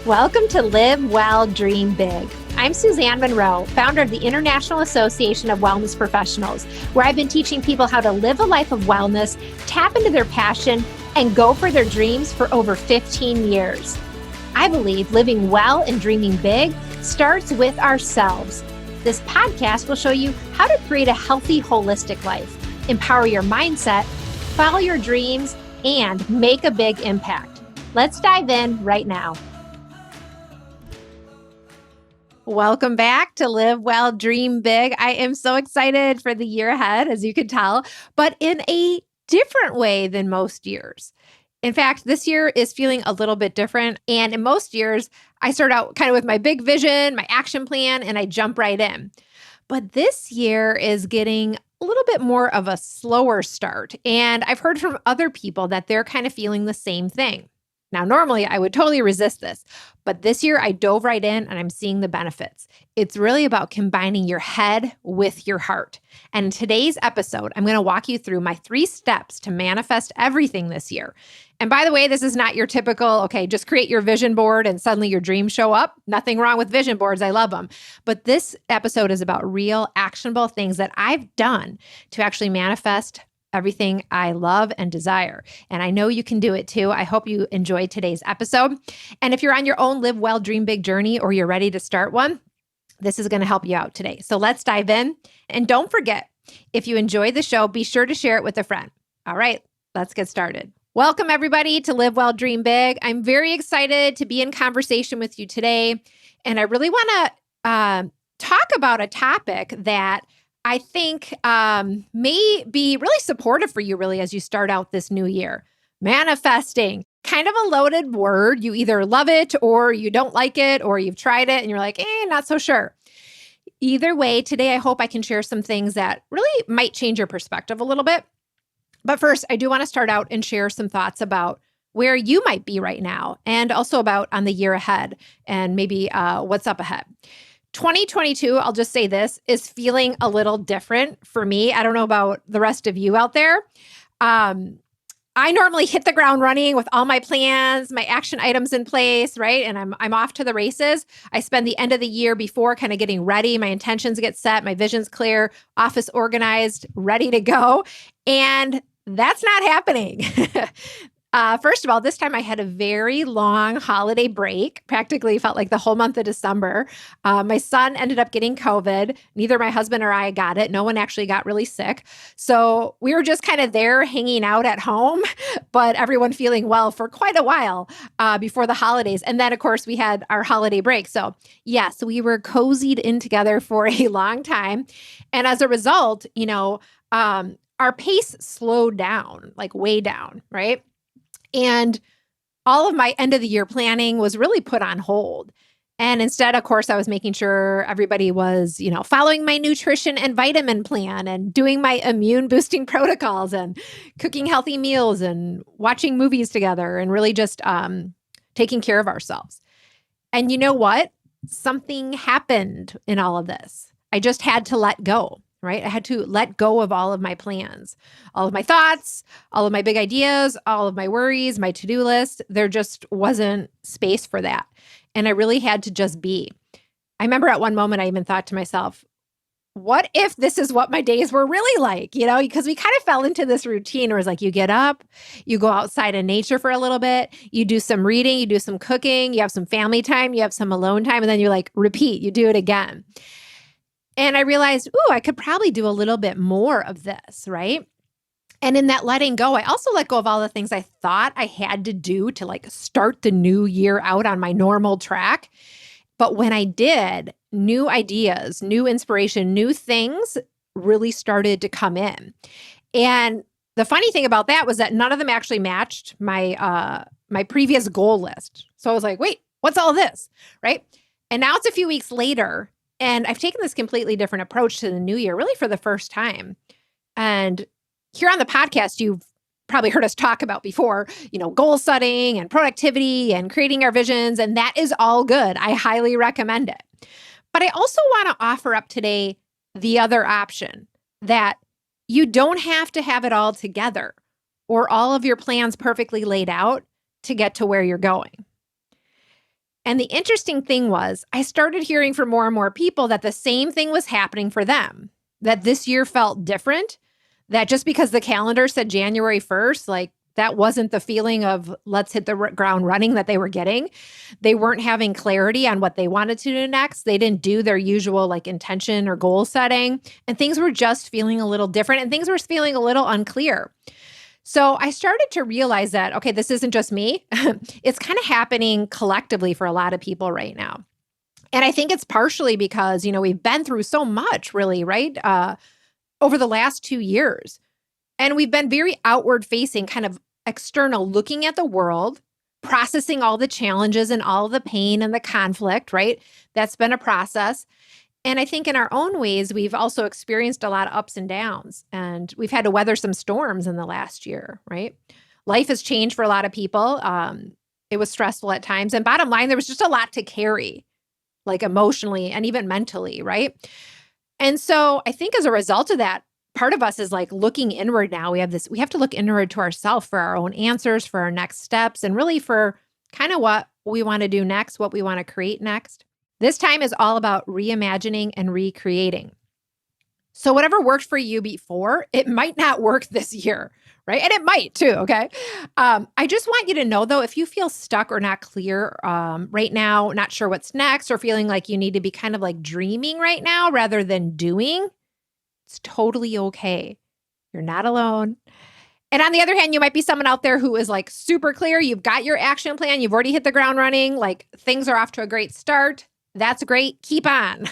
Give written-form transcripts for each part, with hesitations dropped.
Welcome to Live Well, Dream Big. I'm Suzanne Monroe, founder of the International Association of Wellness Professionals, where I've been teaching people how to live a life of wellness, tap into their passion, and go for their dreams for over 15 years. I believe living well and dreaming big starts with ourselves. This podcast will show you how to create a healthy, holistic life, empower your mindset, follow your dreams, and make a big impact. Let's dive in right now. Welcome back to Live Well, Dream Big. I am so excited for the year ahead, as you can tell, but in a different way than most years. In fact, this year is feeling a little bit different. And in most years, I start out kind of with my big vision, my action plan, and I jump right in. But this year is getting a little bit more of a slower start. And I've heard from other people that they're kind of feeling the same thing. Now, normally I would totally resist this, but this year I dove right in and I'm seeing the benefits. It's really about combining your head with your heart. And in today's episode, I'm going to walk you through my 3 steps to manifest everything this year. And by the way, this is not your typical, okay, just create your vision board and suddenly your dreams show up. Nothing wrong with vision boards. I love them. But this episode is about real actionable things that I've done to actually manifest everything I love and desire. And I know you can do it too. I hope you enjoyed today's episode. And if you're on your own Live Well, Dream Big journey or you're ready to start one, this is going to help you out today. So let's dive in. And don't forget, if you enjoyed the show, be sure to share it with a friend. All right, let's get started. Welcome everybody to Live Well, Dream Big. I'm very excited to be in conversation with you today. And I really want to talk about a topic that I think may be really supportive for you really as you start out this new year. Manifesting, kind of a loaded word. You either love it or you don't like it, or you've tried it and you're like, not so sure. Either way, today I hope I can share some things that really might change your perspective a little bit. But first, I do want to start out and share some thoughts about where you might be right now and also about on the year ahead and maybe what's up ahead. 2022, I'll just say this, is feeling a little different for me. I don't know about the rest of you out there. I normally hit the ground running with all my plans, my action items in place, right? And I'm off to the races. I spend the end of the year before kind of getting ready. My intentions get set, my vision's clear, office organized, ready to go. And that's not happening. First of all, this time I had a very long holiday break, practically felt like the whole month of December. My son ended up getting COVID. Neither my husband or I got it. No one actually got really sick. So we were just kind of there hanging out at home, but everyone feeling well for quite a while before the holidays. And then, of course, we had our holiday break. So yes, we were cozied in together for a long time. And as a result, our pace slowed down, like way down, right? And all of my end of the year planning was really put on hold. And instead, of course, I was making sure everybody was, following my nutrition and vitamin plan and doing my immune boosting protocols and cooking healthy meals and watching movies together and really just taking care of ourselves. And you know what? Something happened in all of this. I just had to let go. Right? I had to let go of all of my plans, all of my thoughts, all of my big ideas, all of my worries, my to-do list. There just wasn't space for that. And I really had to just be. I remember at one moment, I even thought to myself, what if this is what my days were really like? Because we kind of fell into this routine where it's like you get up, you go outside in nature for a little bit, you do some reading, you do some cooking, you have some family time, you have some alone time, and then you repeat, you do it again. And I realized, I could probably do a little bit more of this, right? And in that letting go, I also let go of all the things I thought I had to do to start the new year out on my normal track. But when I did, new ideas, new inspiration, new things really started to come in. And the funny thing about that was that none of them actually matched my previous goal list. So I was like, wait, what's all this, right? And now it's a few weeks later, and I've taken this completely different approach to the new year, really for the first time. And here on the podcast, you've probably heard us talk about before, goal setting and productivity and creating our visions. And that is all good. I highly recommend it. But I also want to offer up today the other option that you don't have to have it all together or all of your plans perfectly laid out to get to where you're going. And the interesting thing was, I started hearing from more and more people that the same thing was happening for them, that this year felt different, that just because the calendar said January 1st, like that wasn't the feeling of let's hit the ground running that they were getting. They weren't having clarity on what they wanted to do next. They didn't do their usual like intention or goal setting, and things were just feeling a little different and things were feeling a little unclear. So I started to realize that, okay, this isn't just me. It's kind of happening collectively for a lot of people right now. And I think it's partially because, we've been through so much really, right? Over the last 2 years. And we've been very outward facing, kind of external, looking at the world, processing all the challenges and all the pain and the conflict, right? That's been a process. And I think in our own ways, we've also experienced a lot of ups and downs, and we've had to weather some storms in the last year, right? Life has changed for a lot of people. It was stressful at times. And bottom line, there was just a lot to carry, like emotionally and even mentally, right? And so I think as a result of that, part of us is like looking inward now. We have to look inward to ourselves for our own answers, for our next steps, and really for kind of what we want to do next, what we want to create next. This time is all about reimagining and recreating. So whatever worked for you before, it might not work this year, right? And it might too, okay? I just want you to know though, if you feel stuck or not clear right now, not sure what's next, or feeling like you need to be kind of like dreaming right now rather than doing, it's totally okay. You're not alone. And on the other hand, you might be someone out there who is like super clear. You've got your action plan. You've already hit the ground running. Like things are off to a great start. That's great. Keep on.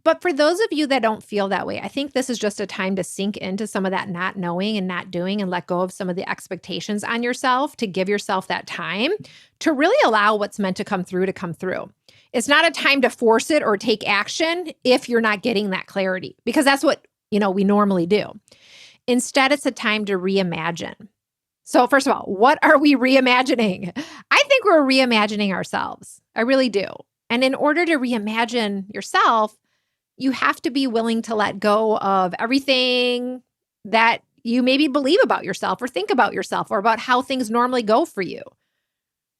But for those of you that don't feel that way, I think this is just a time to sink into some of that not knowing and not doing and let go of some of the expectations on yourself, to give yourself that time to really allow what's meant to come through. It's not a time to force it or take action if you're not getting that clarity, because that's what, we normally do. Instead, it's a time to reimagine. So first of all, what are we reimagining? I think we're reimagining ourselves. I really do. And in order to reimagine yourself, you have to be willing to let go of everything that you maybe believe about yourself or think about yourself or about how things normally go for you,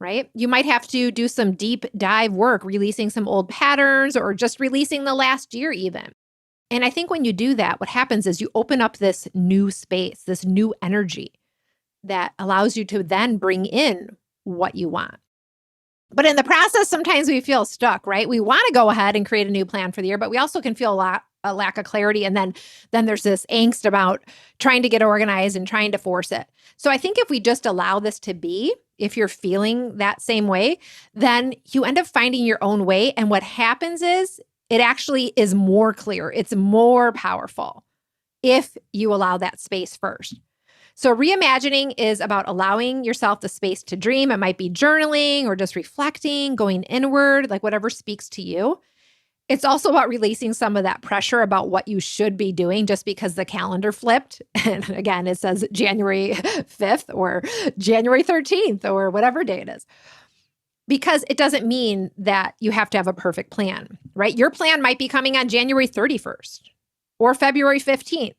right? You might have to do some deep dive work, releasing some old patterns or just releasing the last year even. And I think when you do that, what happens is you open up this new space, this new energy that allows you to then bring in what you want. But in the process, sometimes we feel stuck, right? We want to go ahead and create a new plan for the year, but we also can feel a lack of clarity. And then there's this angst about trying to get organized and trying to force it. So I think if we just allow this to be, if you're feeling that same way, then you end up finding your own way. And what happens is it actually is more clear. It's more powerful if you allow that space first. So reimagining is about allowing yourself the space to dream. It might be journaling or just reflecting, going inward, like whatever speaks to you. It's also about releasing some of that pressure about what you should be doing just because the calendar flipped. And again, it says January 5th or January 13th or whatever day it is. Because it doesn't mean that you have to have a perfect plan, right? Your plan might be coming on January 31st or February 15th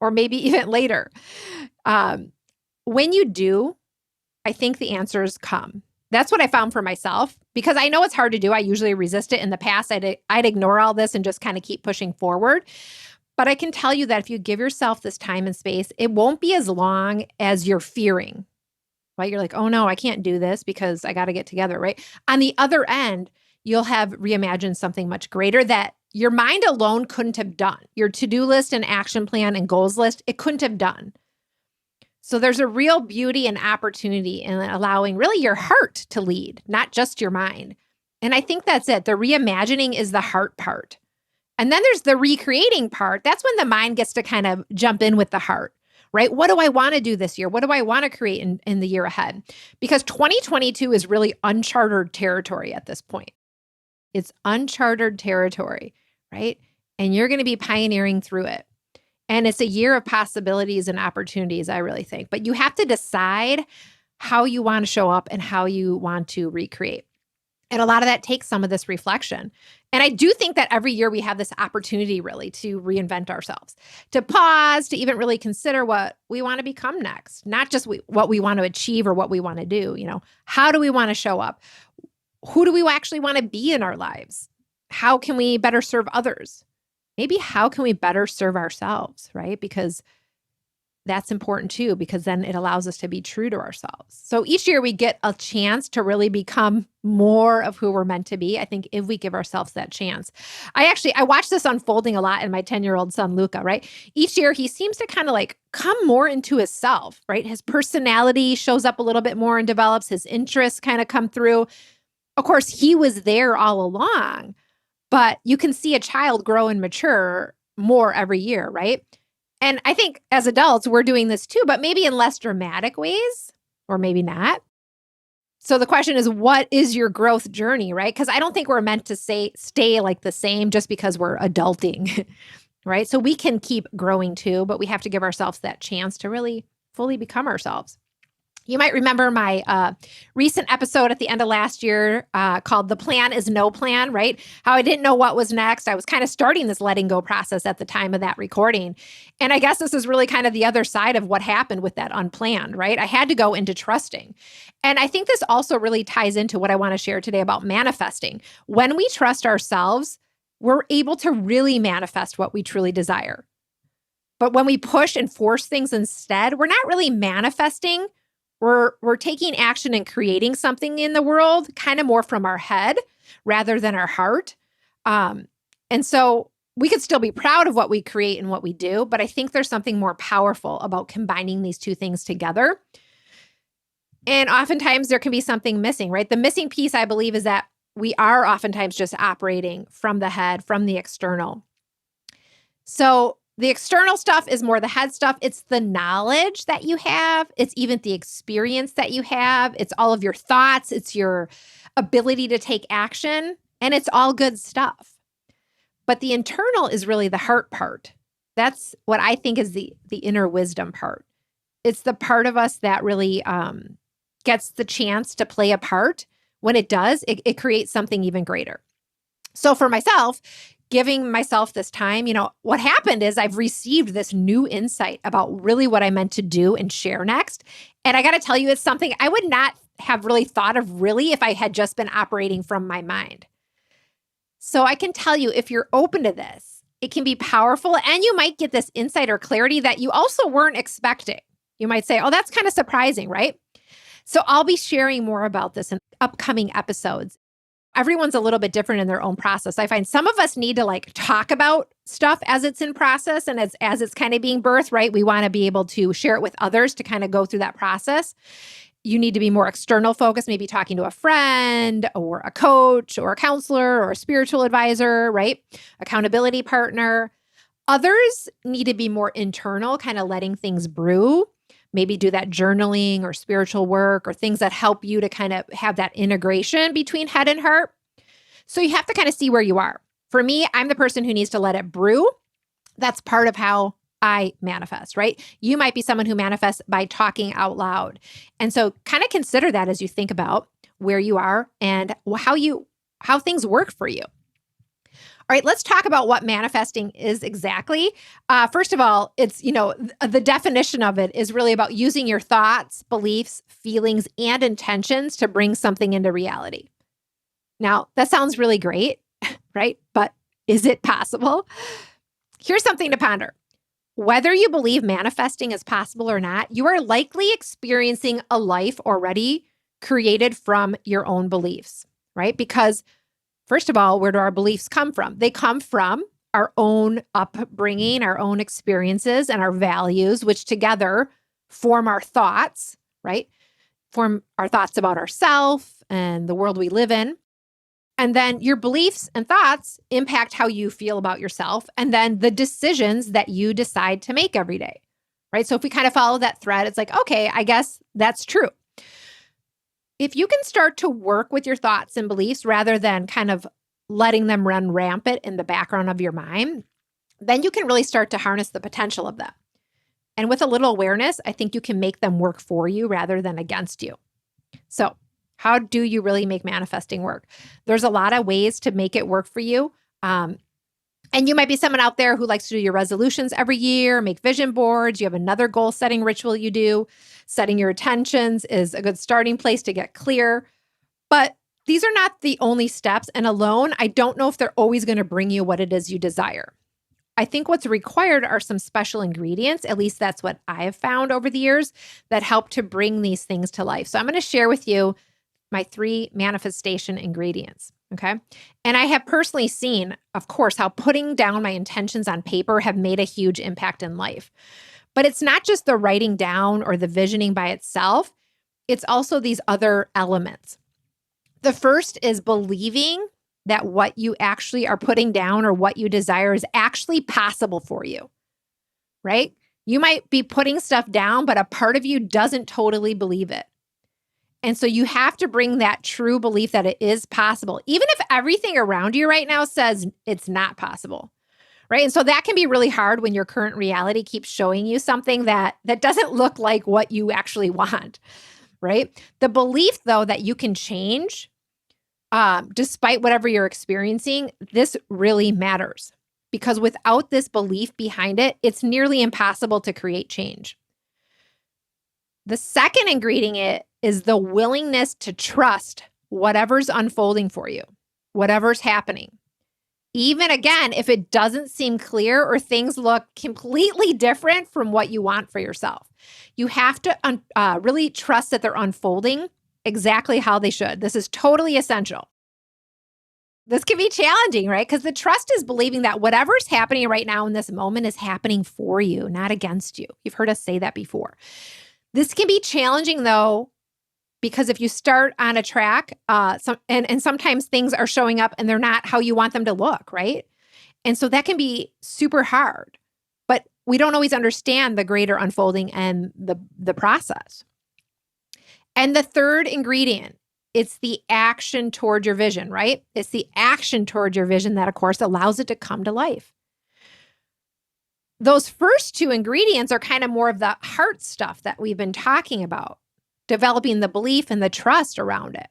or maybe even later. When you do, I think the answers come. That's what I found for myself, because I know it's hard to do. I usually resist it. In the past, I'd ignore all this and just kind of keep pushing forward. But I can tell you that if you give yourself this time and space, it won't be as long as you're fearing, right? You're like, oh no, I can't do this because I got to get together, right? On the other end, you'll have reimagined something much greater that your mind alone couldn't have done. Your to-do list and action plan and goals list, it couldn't have done. So there's a real beauty and opportunity in allowing really your heart to lead, not just your mind. And I think that's it. The reimagining is the heart part. And then there's the recreating part. That's when the mind gets to kind of jump in with the heart, right? What do I want to do this year? What do I want to create in the year ahead? Because 2022 is really uncharted territory at this point. It's uncharted territory, right? And you're going to be pioneering through it. And it's a year of possibilities and opportunities, I really think. But you have to decide how you want to show up and how you want to recreate. And a lot of that takes some of this reflection. And I do think that every year we have this opportunity really to reinvent ourselves, to pause, to even really consider what we want to become next, not just what we want to achieve or what we want to do. How do we want to show up? Who do we actually want to be in our lives? How can we better serve others? Maybe how can we better serve ourselves, right? Because that's important too, because then it allows us to be true to ourselves. So each year we get a chance to really become more of who we're meant to be. I think if we give ourselves that chance. I watch this unfolding a lot in my 10-year-old son, Luca, right? Each year he seems to kind of like come more into himself, right? His personality shows up a little bit more and develops. His interests kind of come through. Of course, he was there all along, but you can see a child grow and mature more every year, right? And I think as adults, we're doing this too, but maybe in less dramatic ways, or maybe not. So the question is, what is your growth journey, right? Because I don't think we're meant to stay like the same just because we're adulting, right? So we can keep growing too, but we have to give ourselves that chance to really fully become ourselves. You might remember my recent episode at the end of last year called The Plan is No Plan, right? How I didn't know what was next. I was kind of starting this letting go process at the time of that recording. And I guess this is really kind of the other side of what happened with that unplanned, right? I had to go into trusting. And I think this also really ties into what I want to share today about manifesting. When we trust ourselves, we're able to really manifest what we truly desire. But when we push and force things instead, we're not really manifesting. We're taking action and creating something in the world kind of more from our head rather than our heart. And so we could still be proud of what we create and what we do, but I think there's something more powerful about combining these two things together. And oftentimes there can be something missing, right? The missing piece, I believe, is that we are oftentimes just operating from the head, from the external. So the external stuff is more the head stuff. It's the knowledge that you have. It's even the experience that you have. It's all of your thoughts. It's your ability to take action. And it's all good stuff. But the internal is really the heart part. That's what I think is the inner wisdom part. It's the part of us that really gets the chance to play a part. When it does, it creates something even greater. So for myself, giving myself this time, what happened is I've received this new insight about really what I meant to do and share next. And I got to tell you, it's something I would not have really thought of really if I had just been operating from my mind. So I can tell you, if you're open to this, it can be powerful and you might get this insight or clarity that you also weren't expecting. You might say, oh, that's kind of surprising, right? So I'll be sharing more about this in upcoming episodes. Everyone's a little bit different in their own process. I find some of us need to talk about stuff as it's in process and as it's kind of being birthed, right? We want to be able to share it with others to kind of go through that process. You need to be more external focused, maybe talking to a friend or a coach or a counselor or a spiritual advisor, right? Accountability partner. Others need to be more internal, kind of letting things brew. Maybe do that journaling or spiritual work or things that help you to kind of have that integration between head and heart. So you have to kind of see where you are. For me, I'm the person who needs to let it brew. That's part of how I manifest, right? You might be someone who manifests by talking out loud. And so kind of consider that as you think about where you are and how things work for you. All right, let's talk about what manifesting is exactly. First of all, it's, the definition of it is really about using your thoughts, beliefs, feelings, and intentions to bring something into reality. Now, that sounds really great, right? But is it possible? Here's something to ponder. Whether you believe manifesting is possible or not, you are likely experiencing a life already created from your own beliefs, right? Because first of all, where do our beliefs come from? They come from our own upbringing, our own experiences, and our values, which together form our thoughts, right? Form our thoughts about ourselves and the world we live in. And then your beliefs and thoughts impact how you feel about yourself, and then the decisions that you decide to make every day, right? So if we kind of follow that thread, it's like, okay, I guess that's true. If you can start to work with your thoughts and beliefs rather than kind of letting them run rampant in the background of your mind, then you can really start to harness the potential of them. And with a little awareness, I think you can make them work for you rather than against you. So how do you really make manifesting work? There's a lot of ways to make it work for you. And you might be someone out there who likes to do your resolutions every year, make vision boards. You have another goal setting ritual you do. Setting your intentions is a good starting place to get clear. But these are not the only steps, and alone, I don't know if they're always going to bring you what it is you desire. I think what's required are some special ingredients. At least that's what I have found over the years that help to bring these things to life. So I'm going to share with you my 3 manifestation ingredients. Okay. And I have personally seen, of course, how putting down my intentions on paper have made a huge impact in life. But it's not just the writing down or the visioning by itself, it's also these other elements. The first is believing that what you actually are putting down or what you desire is actually possible for you, right? You might be putting stuff down, but a part of you doesn't totally believe it. And so you have to bring that true belief that it is possible, even if everything around you right now says it's not possible, right? And so that can be really hard when your current reality keeps showing you something that doesn't look like what you actually want, right? The belief, though, that you can change despite whatever you're experiencing, this really matters, because without this belief behind it, it's nearly impossible to create change. The second ingredient is the willingness to trust whatever's unfolding for you, whatever's happening. Even again, if it doesn't seem clear or things look completely different from what you want for yourself, you have to really trust that they're unfolding exactly how they should. This is totally essential. This can be challenging, right? Because the trust is believing that whatever's happening right now in this moment is happening for you, not against you. You've heard us say that before. This can be challenging, though, because if you start on a track, and sometimes things are showing up and they're not how you want them to look, right? And so that can be super hard. But we don't always understand the greater unfolding and the process. And the third ingredient, it's the action toward your vision, right? It's the action toward your vision that, of course, allows it to come to life. Those first 2 ingredients are kind of more of the heart stuff that we've been talking about, developing the belief and the trust around it.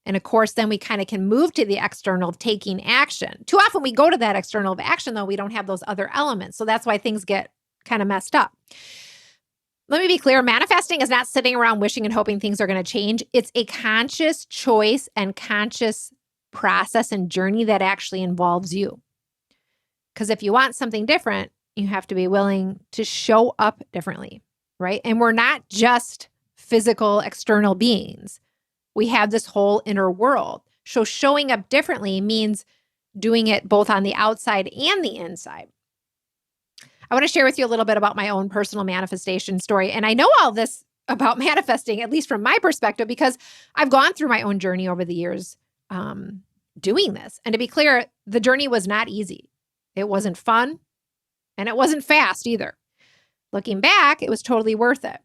And of course, then we kind of can move to the external of taking action. Too often we go to that external of action, though, we don't have those other elements. So that's why things get kind of messed up. Let me be clear. Manifesting is not sitting around wishing and hoping things are going to change. It's a conscious choice and conscious process and journey that actually involves you. Because if you want something different, you have to be willing to show up differently, right? And we're not just physical external beings. We have this whole inner world. So showing up differently means doing it both on the outside and the inside. I want to share with you a little bit about my own personal manifestation story. And I know all this about manifesting, at least from my perspective, because I've gone through my own journey over the years doing this. And to be clear, the journey was not easy. It wasn't fun, and it wasn't fast either. Looking back, it was totally worth it.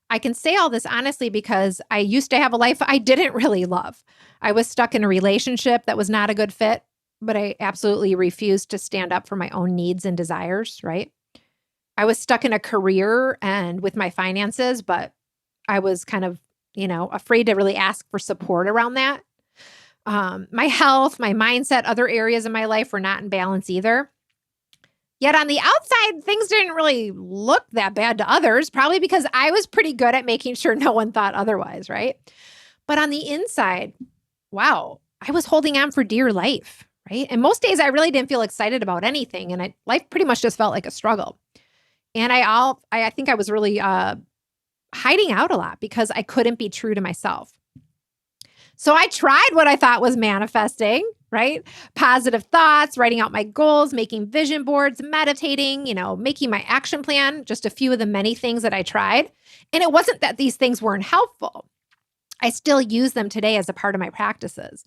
I can say all this honestly because I used to have a life I didn't really love. I was stuck in a relationship that was not a good fit, but I absolutely refused to stand up for my own needs and desires, right? I was stuck in a career and with my finances, but I was kind of, afraid to really ask for support around that. My health, my mindset, other areas of my life were not in balance either. Yet on the outside, things didn't really look that bad to others, probably because I was pretty good at making sure no one thought otherwise, right? But on the inside, wow, I was holding on for dear life, right? And most days I really didn't feel excited about anything, and life pretty much just felt like a struggle. And I think I was really hiding out a lot because I couldn't be true to myself. So I tried what I thought was manifesting, right? Positive thoughts, writing out my goals, making vision boards, meditating, making my action plan, just a few of the many things that I tried. And it wasn't that these things weren't helpful. I still use them today as a part of my practices,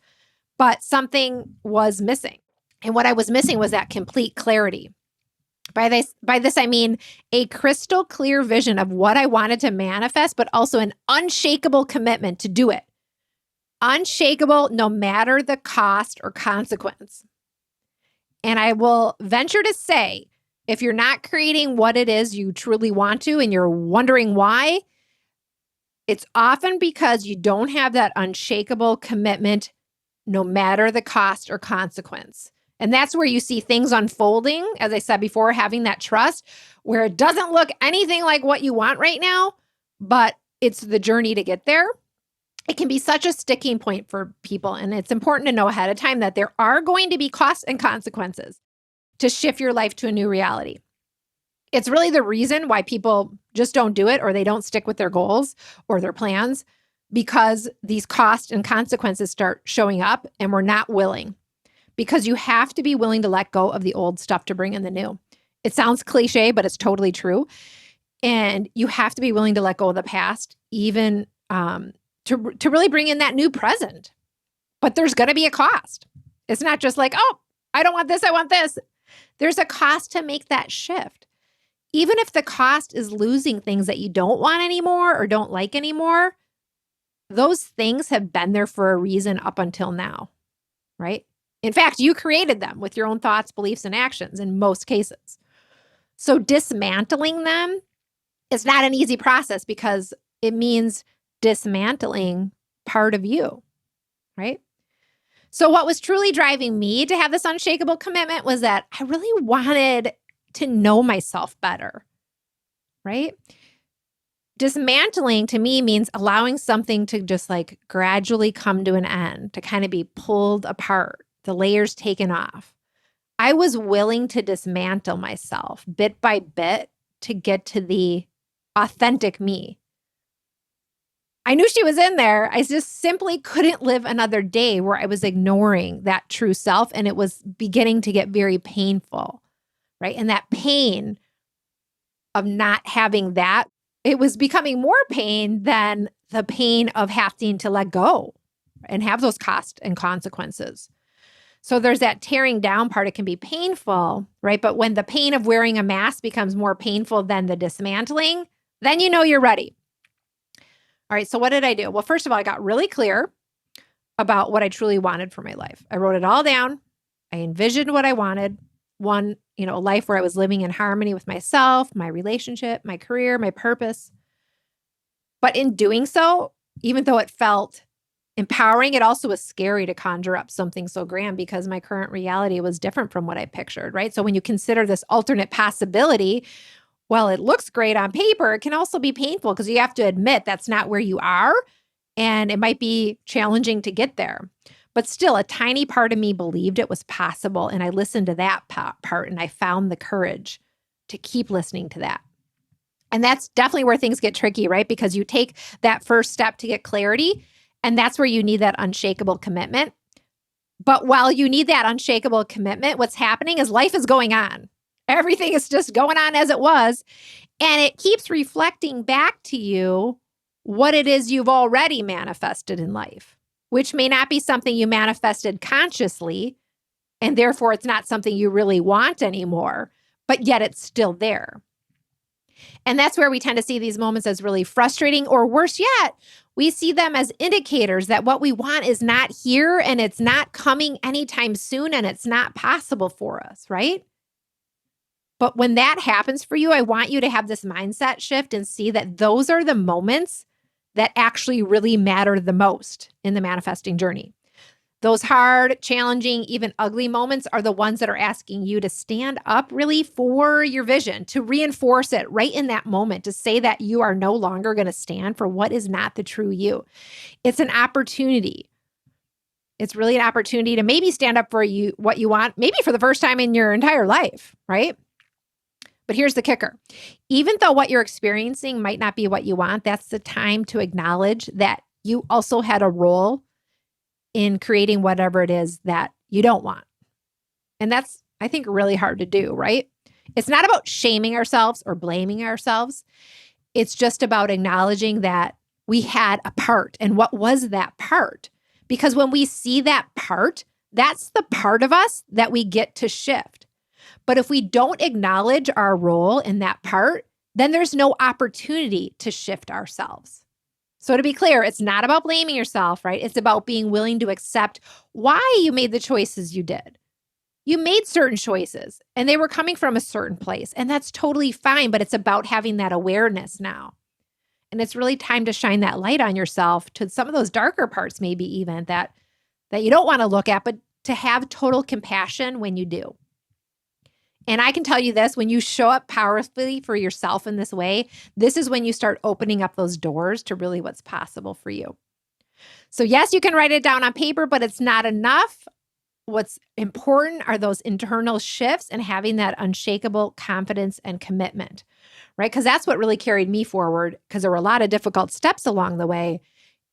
but something was missing. And what I was missing was that complete clarity. By this, I mean a crystal clear vision of what I wanted to manifest, but also an unshakable commitment to do it. Unshakable no matter the cost or consequence. And I will venture to say, if you're not creating what it is you truly want to and you're wondering why, it's often because you don't have that unshakable commitment no matter the cost or consequence. And that's where you see things unfolding, as I said before, having that trust where it doesn't look anything like what you want right now, but it's the journey to get there. It can be such a sticking point for people. And it's important to know ahead of time that there are going to be costs and consequences to shift your life to a new reality. It's really the reason why people just don't do it, or they don't stick with their goals or their plans, because these costs and consequences start showing up and we're not willing, because you have to be willing to let go of the old stuff to bring in the new. It sounds cliche, but it's totally true. And you have to be willing to let go of the past, even to really bring in that new present. But there's going to be a cost. It's not just like, oh, I don't want this, I want this. There's a cost to make that shift. Even if the cost is losing things that you don't want anymore or don't like anymore, those things have been there for a reason up until now, right? In fact, you created them with your own thoughts, beliefs, and actions in most cases. So dismantling them is not an easy process, because it means dismantling part of you, right? So what was truly driving me to have this unshakable commitment was that I really wanted to know myself better, right? Dismantling to me means allowing something to just like gradually come to an end, to kind of be pulled apart, the layers taken off. I was willing to dismantle myself bit by bit to get to the authentic me. I knew she was in there. I just simply couldn't live another day where I was ignoring that true self, and it was beginning to get very painful, right? And that pain of not having that, it was becoming more pain than the pain of having to let go and have those costs and consequences. So there's that tearing down part. It can be painful, right? But when the pain of wearing a mask becomes more painful than the dismantling, then you know you're ready. All right, so what did I do? Well, first of all, I got really clear about what I truly wanted for my life. I wrote it all down. I envisioned what I wanted. One, a life where I was living in harmony with myself, my relationship, my career, my purpose. But in doing so, even though it felt empowering, it also was scary to conjure up something so grand, because my current reality was different from what I pictured, right? So when you consider this alternate possibility, well, it looks great on paper, it can also be painful, because you have to admit that's not where you are, and it might be challenging to get there. But still, a tiny part of me believed it was possible, and I listened to that part, and I found the courage to keep listening to that. And that's definitely where things get tricky, right? Because you take that first step to get clarity, and that's where you need that unshakable commitment. But while you need that unshakable commitment, what's happening is life is going on. Everything is just going on as it was. And it keeps reflecting back to you what it is you've already manifested in life, which may not be something you manifested consciously. And therefore, it's not something you really want anymore, but yet it's still there. And that's where we tend to see these moments as really frustrating, or worse yet, we see them as indicators that what we want is not here, and it's not coming anytime soon, and it's not possible for us, right? But when that happens for you, I want you to have this mindset shift and see that those are the moments that actually really matter the most in the manifesting journey. Those hard, challenging, even ugly moments are the ones that are asking you to stand up really for your vision, to reinforce it right in that moment, to say that you are no longer going to stand for what is not the true you. It's an opportunity. It's really an opportunity to maybe stand up for you, what you want, maybe for the first time in your entire life, right? But here's the kicker. Even though what you're experiencing might not be what you want, that's the time to acknowledge that you also had a role in creating whatever it is that you don't want. And that's, I think, really hard to do, right? It's not about shaming ourselves or blaming ourselves. It's just about acknowledging that we had a part. And what was that part? Because when we see that part, that's the part of us that we get to shift. But if we don't acknowledge our role in that part, then there's no opportunity to shift ourselves. So to be clear, it's not about blaming yourself, right? It's about being willing to accept why you made the choices you did. You made certain choices and they were coming from a certain place, and that's totally fine, but it's about having that awareness now. And it's really time to shine that light on yourself to some of those darker parts, maybe even that you don't want to look at, but to have total compassion when you do. And I can tell you this, when you show up powerfully for yourself in this way, this is when you start opening up those doors to really what's possible for you. So yes, you can write it down on paper, but it's not enough. What's important are those internal shifts and having that unshakable confidence and commitment, right? Because that's what really carried me forward, because there were a lot of difficult steps along the way.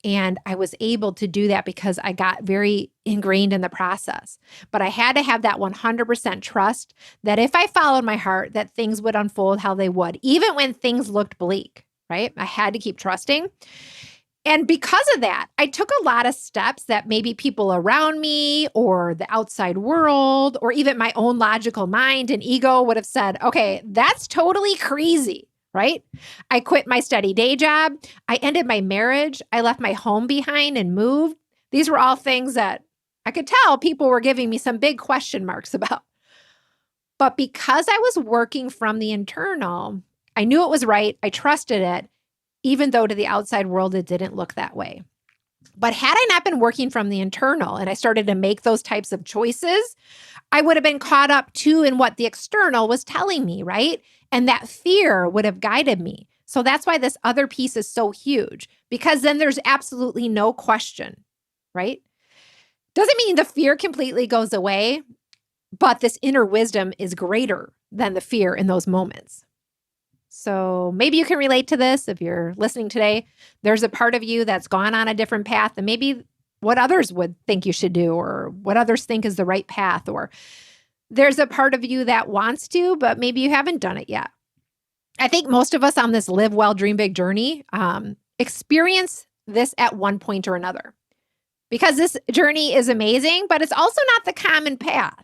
And I was able to do that because I got very ingrained in the process. But I had to have that 100% trust that if I followed my heart, that things would unfold how they would, even when things looked bleak, right? I had to keep trusting. And because of that, I took a lot of steps that maybe people around me or the outside world or even my own logical mind and ego would have said, okay, that's totally crazy, right? I quit my steady day job. I ended my marriage. I left my home behind and moved. These were all things that I could tell people were giving me some big question marks about. But because I was working from the internal, I knew it was right. I trusted it, even though to the outside world, it didn't look that way. But had I not been working from the internal and I started to make those types of choices, I would have been caught up too in what the external was telling me, right? And that fear would have guided me. So that's why this other piece is so huge, because then there's absolutely no question, right? Doesn't mean the fear completely goes away, but this inner wisdom is greater than the fear in those moments. So maybe you can relate to this if you're listening today. There's a part of you that's gone on a different path than maybe what others would think you should do or what others think is the right path. Or there's a part of you that wants to, but maybe you haven't done it yet. I think most of us on this live well, dream big journey experience this at one point or another, because this journey is amazing, but it's also not the common path,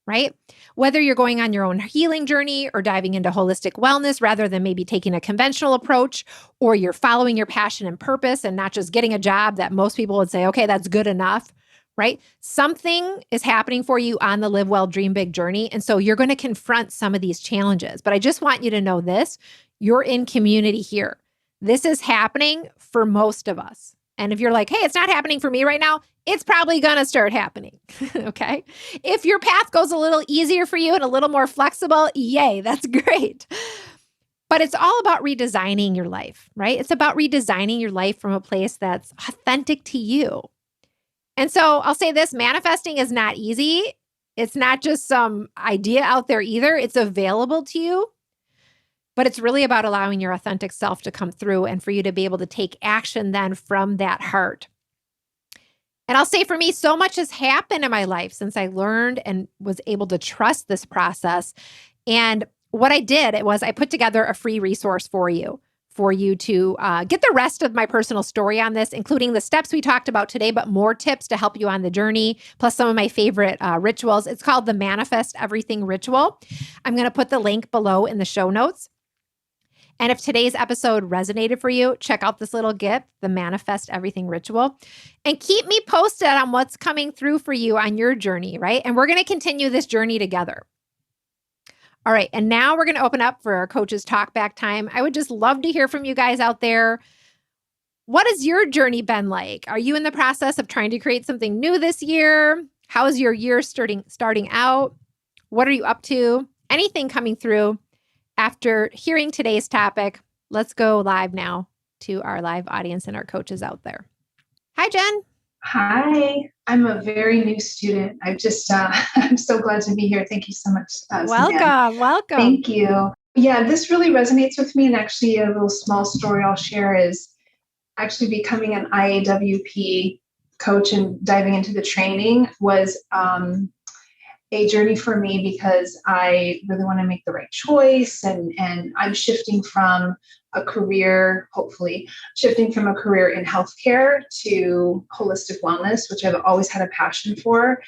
right? Whether you're going on your own healing journey or diving into holistic wellness rather than maybe taking a conventional approach, or you're following your passion and purpose and not just getting a job that most people would say, okay, that's good enough, right? Something is happening for you on the live well, dream big journey. And so you're going to confront some of these challenges. But I just want you to know this, you're in community here. This is happening for most of us. And if you're like, hey, it's not happening for me right now, it's probably going to start happening. Okay. If your path goes a little easier for you and a little more flexible, yay, that's great. But it's all about redesigning your life, right? It's about redesigning your life from a place that's authentic to you. And so I'll say this, manifesting is not easy. It's not just some idea out there either. It's available to you. But it's really about allowing your authentic self to come through and for you to be able to take action then from that heart. And I'll say for me, so much has happened in my life since I learned and was able to trust this process. And what I did was I put together a free resource for you to get the rest of my personal story on this, including the steps we talked about today, but more tips to help you on the journey, plus some of my favorite rituals. It's called the Manifest Everything Ritual. I'm going to put the link below in the show notes. And if today's episode resonated for you, check out this little gift, the Manifest Everything Ritual, and keep me posted on what's coming through for you on your journey, right? And we're going to continue this journey together. All right. And now we're going to open up for our Coaches Talk Back time. I would just love to hear from you guys out there. What has your journey been like? Are you in the process of trying to create something new this year? How is your year starting out? What are you up to? Anything coming through? After hearing today's topic, let's go live now to our live audience and our coaches out there. Hi, Jen. Hi, I'm a very new student. I'm so glad to be here. Thank you so much. Welcome. Thank you. Yeah, this really resonates with me. And actually a little small story I'll share is actually becoming an IAWP coach and diving into the training was a journey for me because I really want to make the right choice. And I'm shifting from a career, shifting from a career in healthcare to holistic wellness, which I've always had a passion for.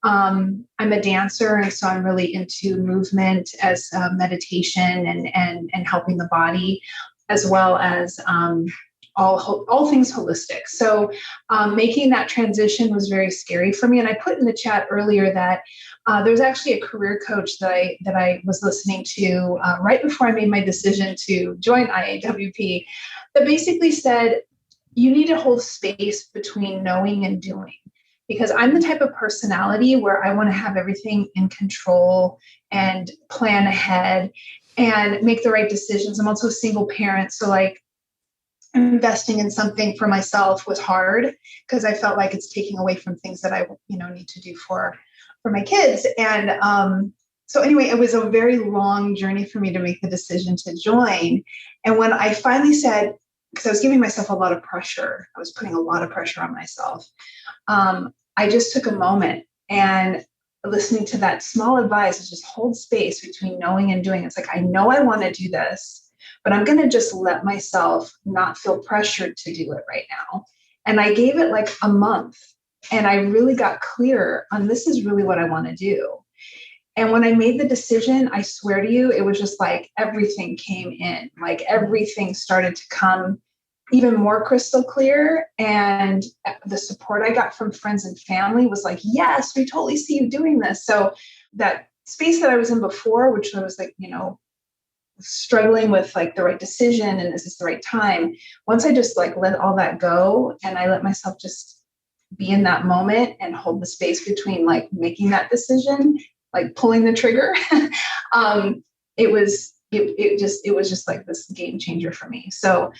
I'm a dancer, and so I'm really into movement as meditation and helping the body, as well as all things holistic. So making that transition was very scary for me. And I put in the chat earlier that there's actually a career coach that I was listening to right before I made my decision to join IAWP that basically said, you need to hold space between knowing and doing. Because I'm the type of personality where I want to have everything in control and plan ahead and make the right decisions. I'm also a single parent. So investing in something for myself was hard because I felt like it's taking away from things that I, need to do for my kids. And so anyway, it was a very long journey for me to make the decision to join. And when I finally said, because I was giving myself a lot of pressure, I was putting a lot of pressure on myself. I just took a moment and listening to that small advice is just hold space between knowing and doing. It's like, I know I want to do this, but I'm going to just let myself not feel pressured to do it right now. And I gave it like a month and I really got clear on this is really what I want to do. And when I made the decision, I swear to you, it was just like everything came in, like everything started to come even more crystal clear. And the support I got from friends and family was like, yes, we totally see you doing this. So that space that I was in before, which I was like, struggling with like the right decision and is this the right time? Once I just like let all that go and I let myself just be in that moment and hold the space between like making that decision, like pulling the trigger, it was just like this game changer for me. So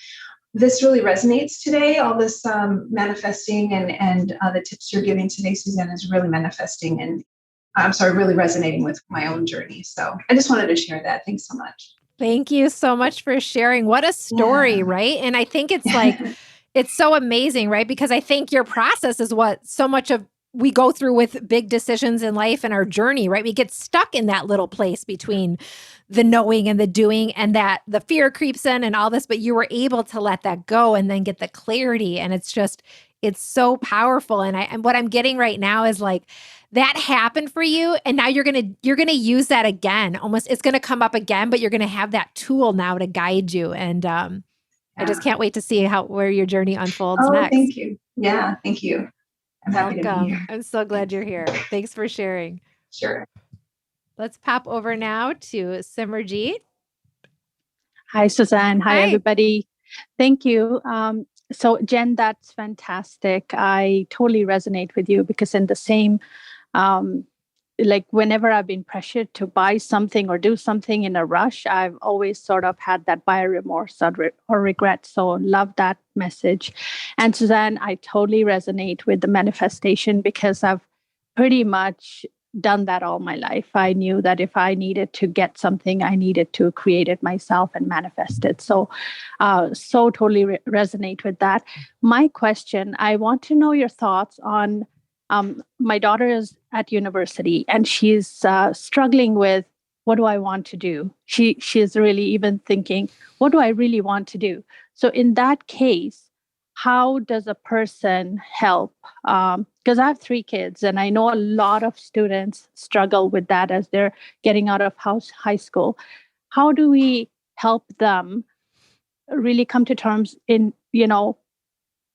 this really resonates today. All this manifesting and the tips you're giving today, Suzanne, is really manifesting and really resonating with my own journey. So I just wanted to share that. Thanks so much. Thank you so much for sharing. What a story, right? And I think it's like, it's so amazing, right? Because I think your process is what so much of we go through with big decisions in life and our journey, right? We get stuck in that little place between the knowing and the doing, and that the fear creeps in and all this, but you were able to let that go and then get the clarity. And it's so powerful. And what I'm getting right now is like, that happened for you. And now you're going to use that again. Almost it's going to come up again, but you're going to have that tool now to guide you. And, I just can't wait to see where your journey unfolds next. Thank you. Yeah. Thank you. I'm happy to be here. I'm so glad you're here. Thanks for sharing. Sure. Let's pop over now to Simmerjeet. Hi, Suzanne. Hi, everybody. Thank you. So, Jen, that's fantastic. I totally resonate with you because in the same, like whenever I've been pressured to buy something or do something in a rush, I've always sort of had that buyer remorse or regret. So love that message. And Suzanne, I totally resonate with the manifestation because I've pretty much done that all my life. I knew that if I needed to get something, I needed to create it myself and manifest it. So totally resonate with that. My question, I want to know your thoughts on my daughter is at university and she's struggling with what do I want to do? She's really even thinking, what do I really want to do? So in that case, how does a person help? Because I have 3 kids and I know a lot of students struggle with that as they're getting out of high school. How do we help them really come to terms in,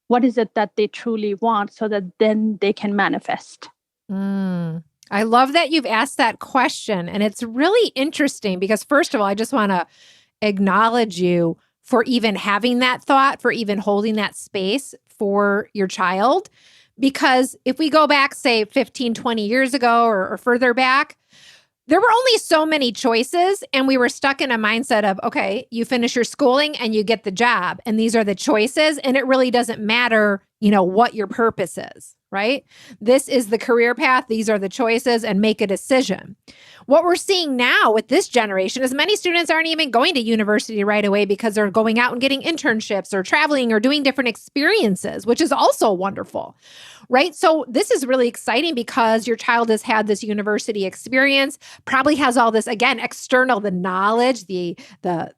what is it that they truly want so that then they can manifest? I love that you've asked that question. And it's really interesting because, first of all, I just want to acknowledge you for even having that thought, for even holding that space for your child. Because if we go back, say, 15, 20 years ago or further back, there were only so many choices, and we were stuck in a mindset of, okay, you finish your schooling and you get the job, and these are the choices, and it really doesn't matter, what your purpose is, right? This is the career path. These are the choices, and make a decision. What we're seeing now with this generation is many students aren't even going to university right away because they're going out and getting internships or traveling or doing different experiences, which is also wonderful, right? So this is really exciting because your child has had this university experience, probably has all this, again, external, the knowledge, the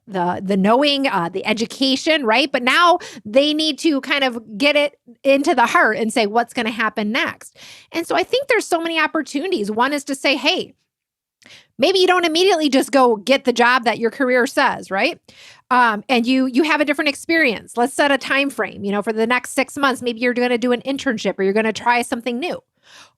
knowing, the education, right? But now they need to kind of get it into the heart and say, what's going to happen next? And so I think there's so many opportunities. One is to say, hey, maybe you don't immediately just go get the job that your career says, right? And you have a different experience. Let's set a time frame, for the next 6 months, maybe you're going to do an internship or you're going to try something new.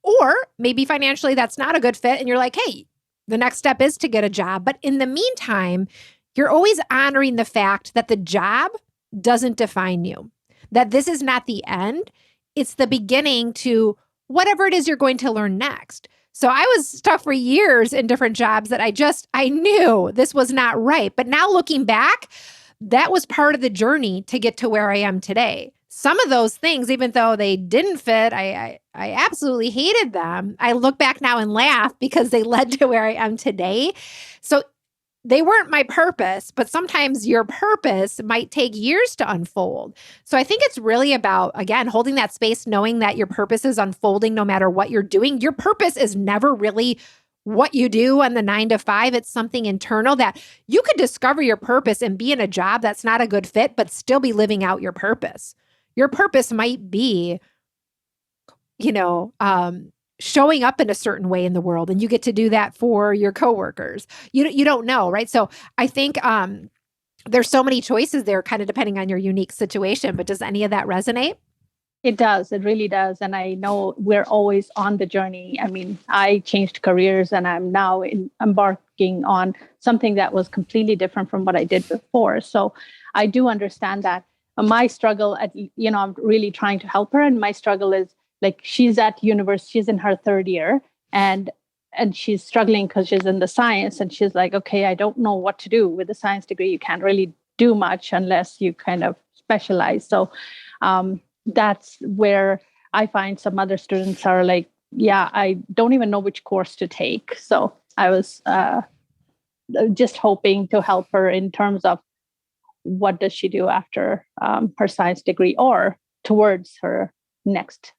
Or maybe financially that's not a good fit and you're like, hey, the next step is to get a job. But in the meantime, you're always honoring the fact that the job doesn't define you, that this is not the end. It's the beginning to whatever it is you're going to learn next. So I was stuck for years in different jobs that I knew this was not right. But now looking back, that was part of the journey to get to where I am today. Some of those things, even though they didn't fit, I absolutely hated them. I look back now and laugh because they led to where I am today. So they weren't my purpose, but sometimes your purpose might take years to unfold. So I think it's really about, again, holding that space, knowing that your purpose is unfolding no matter what you're doing. Your purpose is never really what you do on the 9 to 5. It's something internal that you could discover your purpose and be in a job that's not a good fit, but still be living out your purpose. Your purpose might be, you know, showing up in a certain way in the world, and you get to do that for your coworkers. You don't know, right? So I think there's so many choices there, kind of depending on your unique situation. But does any of that resonate? It does. It really does. And I know we're always on the journey. I mean, I changed careers and I'm now embarking on something that was completely different from what I did before. So I do understand that. My struggle I'm really trying to help her. And my struggle is like, she's at university, she's in her third year and she's struggling because she's in the science and she's like, okay, I don't know what to do with a science degree. You can't really do much unless you kind of specialize. So, that's where I find some other students are like, yeah, I don't even know which course to take. So I was just hoping to help her in terms of what does she do after her science degree or towards her next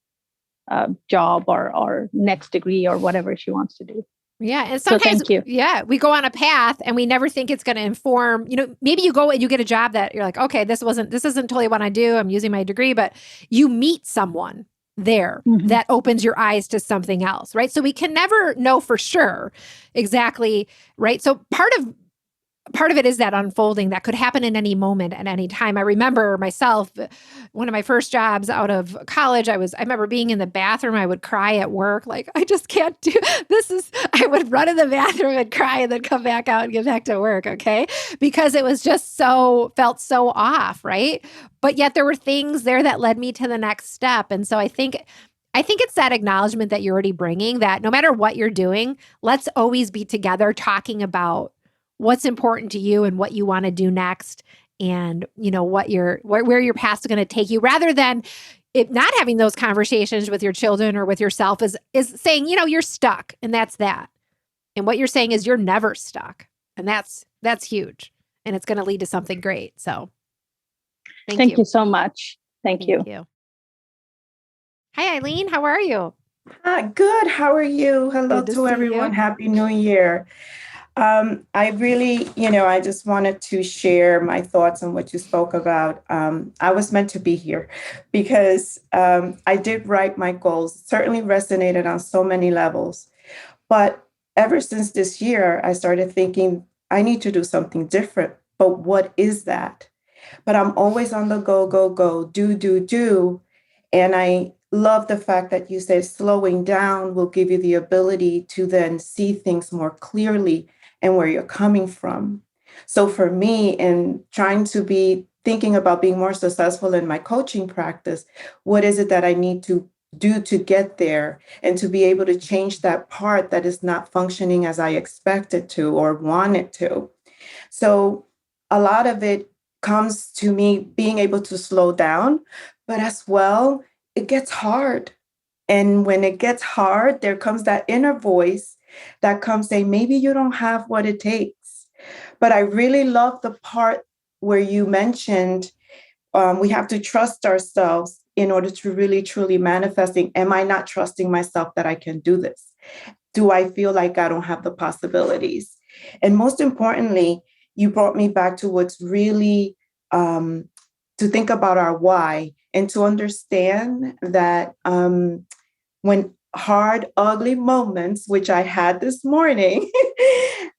job or next degree or whatever she wants to do. Yeah. And sometimes, we go on a path and we never think it's going to inform, maybe you go and you get a job that you're like, okay, this isn't totally what I do. I'm using my degree, but you meet someone there that opens your eyes to something else, right? So we can never know for sure exactly, right? So part of it is that unfolding that could happen in any moment at any time. I remember myself, one of my first jobs out of college, I remember being in the bathroom. I would cry at work. Like, I just can't do I would run in the bathroom and cry and then come back out and get back to work. Okay. Because it was just felt so off. Right. But yet there were things there that led me to the next step. And so I think it's that acknowledgement that you're already bringing, that no matter what you're doing, let's always be together talking about what's important to you and what you want to do next, and where your path's going to take you, rather than it not having those conversations with your children or with yourself is saying, you're stuck, and that's that. And what you're saying is you're never stuck. And that's huge. And it's going to lead to something great. So thank you so much. Thank you. Hi, Eileen. How are you? Good. How are you? Hello to everyone. Happy New Year. I really, I just wanted to share my thoughts on what you spoke about. I was meant to be here because I did write my goals. It certainly resonated on so many levels. But ever since this year, I started thinking, I need to do something different. But what is that? But I'm always on the go, go, go, do. And I love the fact that you said slowing down will give you the ability to then see things more clearly and where you're coming from. So for me, in trying to be thinking about being more successful in my coaching practice, what is it that I need to do to get there and to be able to change that part that is not functioning as I expected to or wanted to? So a lot of it comes to me being able to slow down, but as well, it gets hard. And when it gets hard, there comes that inner voice that comes saying, maybe you don't have what it takes. But I really love the part where you mentioned we have to trust ourselves in order to really, truly manifesting. Am I not trusting myself that I can do this? Do I feel like I don't have the possibilities? And most importantly, you brought me back to what's really to think about our why and to understand that when hard, ugly moments, which I had this morning,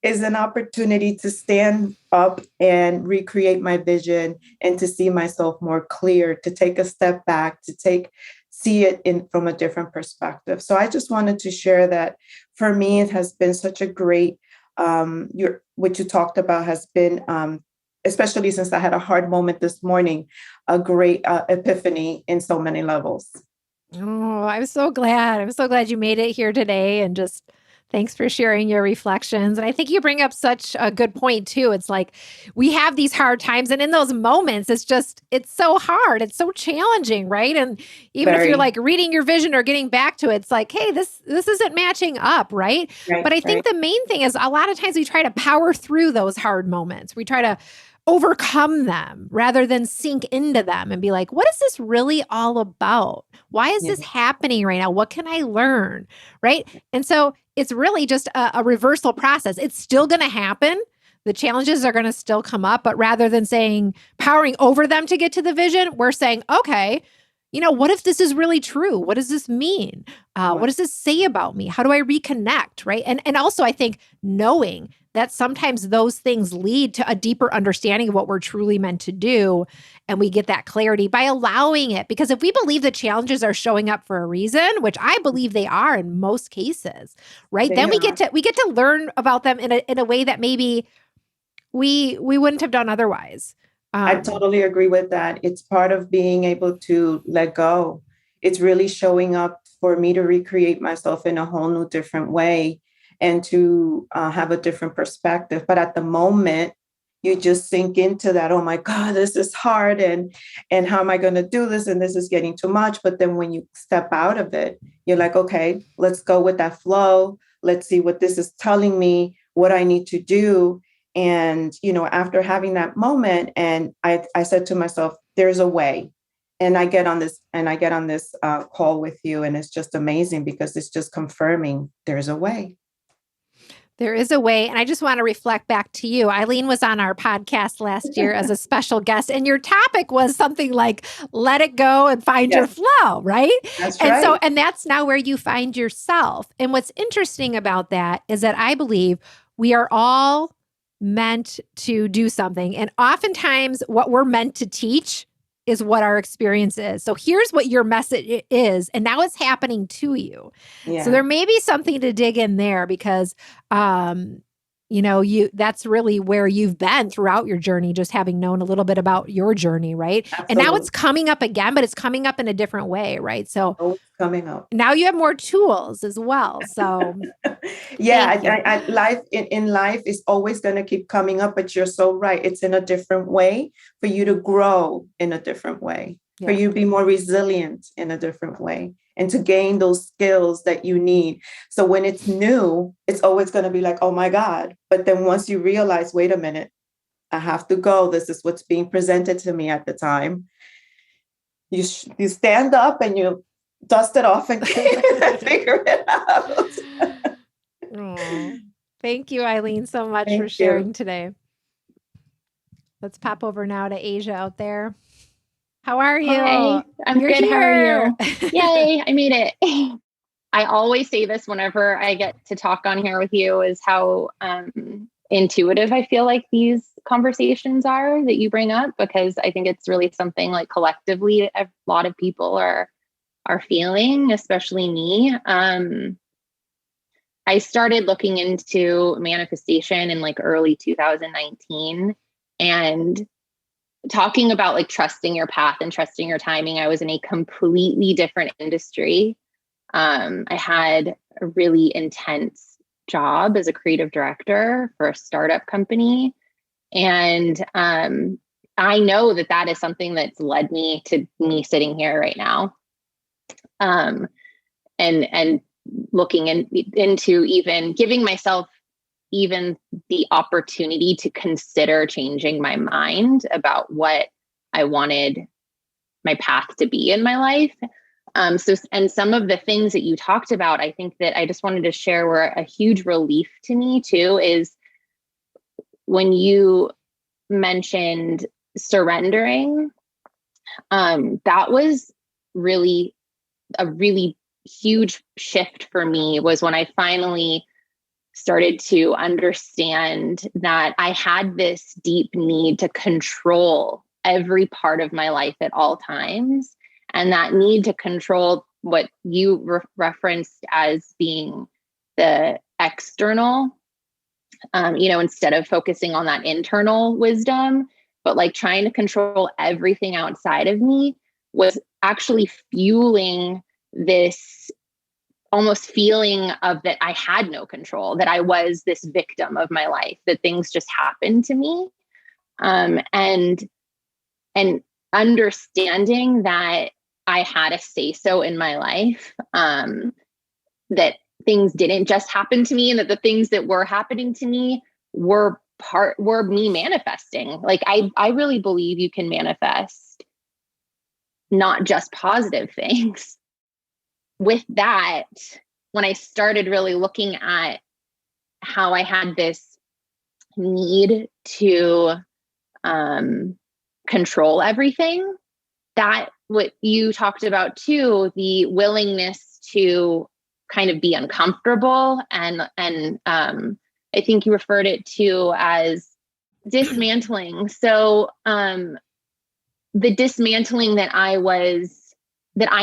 is an opportunity to stand up and recreate my vision and to see myself more clear, to take a step back, see it from a different perspective. So I just wanted to share that for me, it has been such a great, what you talked about has been, especially since I had a hard moment this morning, a great epiphany in so many levels. Oh, I'm so glad. I'm so glad you made it here today and just Thanks for sharing your reflections. And I think you bring up such a good point too. It's like we have these hard times, and in those moments, it's so hard. It's so challenging, right? And even if you're Very. like reading your vision or getting back to it, it's like, hey, this isn't matching up, right? But I think the main thing is a lot of times we try to power through those hard moments. We try to overcome them rather than sink into them and be like, what is this really all about? Why is this happening right now? What can I learn? Right. And so it's really just a reversal process. It's still going to happen. The challenges are going to still come up, but rather than saying powering over them to get to the vision, we're saying, okay, what if this is really true? What does this mean? What does this say about me? How do I reconnect? Right. And also, I think knowing that sometimes those things lead to a deeper understanding of what we're truly meant to do. And we get that clarity by allowing it. Because if we believe the challenges are showing up for a reason, which I believe they are in most cases, right? Then we get to learn about them in a way that maybe we wouldn't have done otherwise. I totally agree with that. It's part of being able to let go. It's really showing up for me to recreate myself in a whole new different way and to have a different perspective. But at the moment, you just sink into that, oh my God, this is hard. And how am I going to do this? And this is getting too much. But then when you step out of it, you're like, okay, let's go with that flow. Let's see what this is telling me, what I need to do. And, after having that moment, and I said to myself, there's a way. And I get on this call with you. And it's just amazing because it's just confirming there's a way. There is a way. And I just want to reflect back to you. Eileen was on our podcast last year as a special guest, and your topic was something like, let it go and find your flow, right? That's right. And that's now where you find yourself. And what's interesting about that is that I believe we are all meant to do something. And oftentimes what we're meant to teach is what our experience is. So here's what your message is. And now it's happening to you. Yeah. So there may be something to dig in there because, that's really where you've been throughout your journey, just having known a little bit about your journey, right? Absolutely. And now it's coming up again, but it's coming up in a different way, right? So it's coming up. Now you have more tools as well. So life in life is always going to keep coming up, but you're so right. It's in a different way for you to grow in a different way, for you to be more resilient in a different way, and to gain those skills that you need. So when it's new, it's always going to be like, oh my God. But then once you realize, wait a minute, I have to go. This is what's being presented to me at the time. You stand up and you dust it off and figure it out. Thank you, Eileen, so much for sharing today. Let's pop over now to Asia out there. How are you? Hi, I'm good. Here. How are you? Yay, I made it. I always say this whenever I get to talk on here with you, is how intuitive I feel like these conversations are that you bring up, because I think it's really something like collectively a lot of people are feeling, especially me. I started looking into manifestation in like early 2019 and talking about like trusting your path and trusting your timing. I was in a completely different industry. I had a really intense job as a creative director for a startup company. And I know that is something that's led me to me sitting here right now. And looking into even giving myself even the opportunity to consider changing my mind about what I wanted my path to be in my life. And some of the things that you talked about, I think that I just wanted to share were a huge relief to me too, is when you mentioned surrendering, that was really a really huge shift for me, was when I finally started to understand that I had this deep need to control every part of my life at all times. And that need to control what you referenced as being the external, instead of focusing on that internal wisdom, but like trying to control everything outside of me was actually fueling this almost feeling of that I had no control, that I was this victim of my life, that things just happened to me. And understanding that I had a say-so in my life, that things didn't just happen to me, and that the things that were happening to me were me manifesting. Like I really believe you can manifest not just positive things. With that, when I started really looking at how I had this need to control everything, that what you talked about too, the willingness to kind of be uncomfortable, and I think you referred it to as dismantling. So the dismantling that I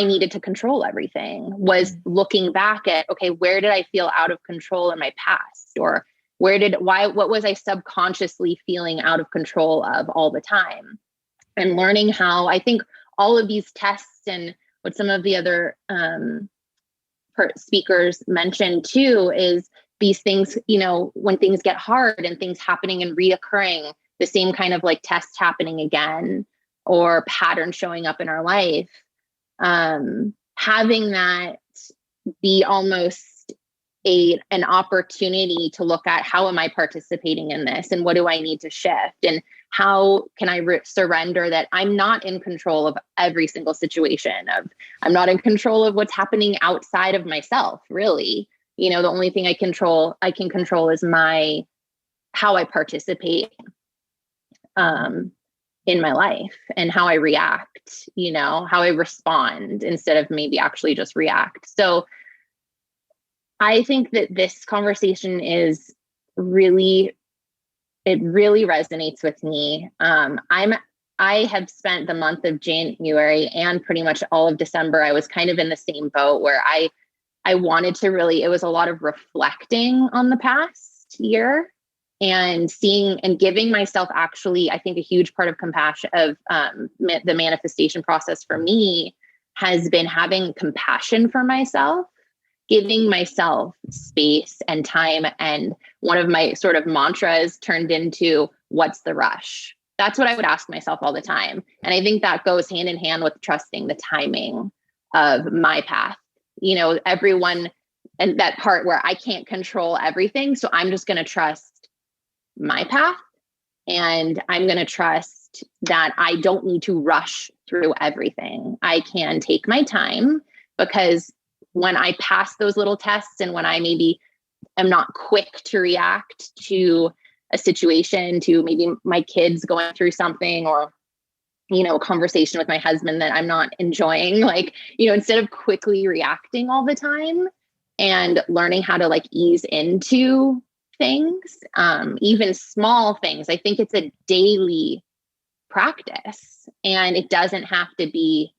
needed to control everything was looking back at, okay, where did I feel out of control in my past? Or what was I subconsciously feeling out of control of all the time? And learning how, I think all of these tests and what some of the other speakers mentioned too, is these things, when things get hard and things happening and reoccurring, the same kind of like tests happening again, or patterns showing up in our life, having that be almost an opportunity to look at, how am I participating in this, and what do I need to shift, and how can I surrender that I'm not in control of every single situation, I'm not in control of what's happening outside of myself, really. The only thing I can control is how I participate in my life, and how I react, how I respond, instead of maybe actually just react. So I think that this conversation it really resonates with me. I have spent the month of January and pretty much all of December, I was kind of in the same boat where I wanted to it was a lot of reflecting on the past year, and seeing and giving myself, actually, I think a huge part of compassion, of the manifestation process for me, has been having compassion for myself, giving myself space and time. And one of my sort of mantras turned into, what's the rush? That's what I would ask myself all the time. And I think that goes hand in hand with trusting the timing of my path. Everyone, and that part where I can't control everything. So I'm just going to trust my path, and I'm going to trust that I don't need to rush through everything. I can take my time, because when I pass those little tests, and when I maybe am not quick to react to a situation, to maybe my kids going through something, or a conversation with my husband that I'm not enjoying, instead of quickly reacting all the time, and learning how to ease into things, even small things. I think it's a daily practice, and it doesn't have to be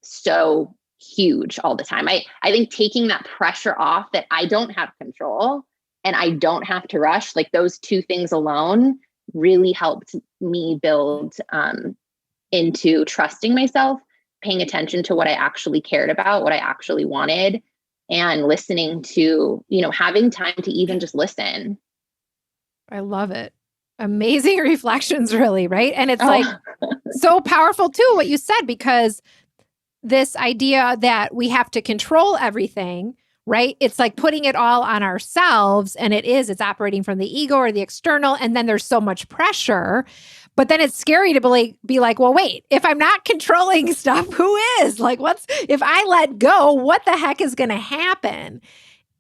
so huge all the time. I think taking that pressure off, that I don't have control and I don't have to rush, those two things alone really helped me build into trusting myself, paying attention to what I actually cared about, what I actually wanted, and listening to, having time to even just listen. I love it. Amazing reflections, really, right? And it's so powerful too, what you said, because this idea that we have to control everything, right? It's like putting it all on ourselves, and it's operating from the ego or the external. And then there's so much pressure, but then it's scary to be like, well, wait, if I'm not controlling stuff, who is? If I let go, what the heck is going to happen?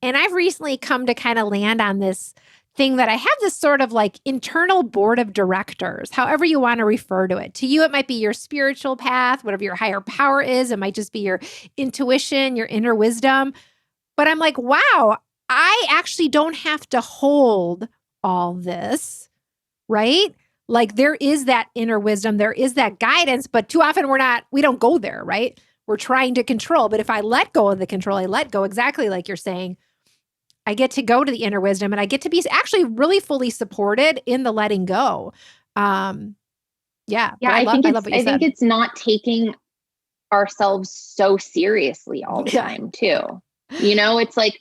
And I've recently come to kind of land on this thing that I have this sort of internal board of directors, however you want to refer to it. To you, it might be your spiritual path, whatever your higher power is. It might just be your intuition, your inner wisdom. But I'm like, wow, I actually don't have to hold all this, right? There is that inner wisdom, there is that guidance, but too often we don't go there, right? We're trying to control. But if I let go of the control, I let go, exactly like you're saying, I get to go to the inner wisdom, and I get to be actually really fully supported in the letting go. I love what you said. I think it's not taking ourselves so seriously all the time too. It's like,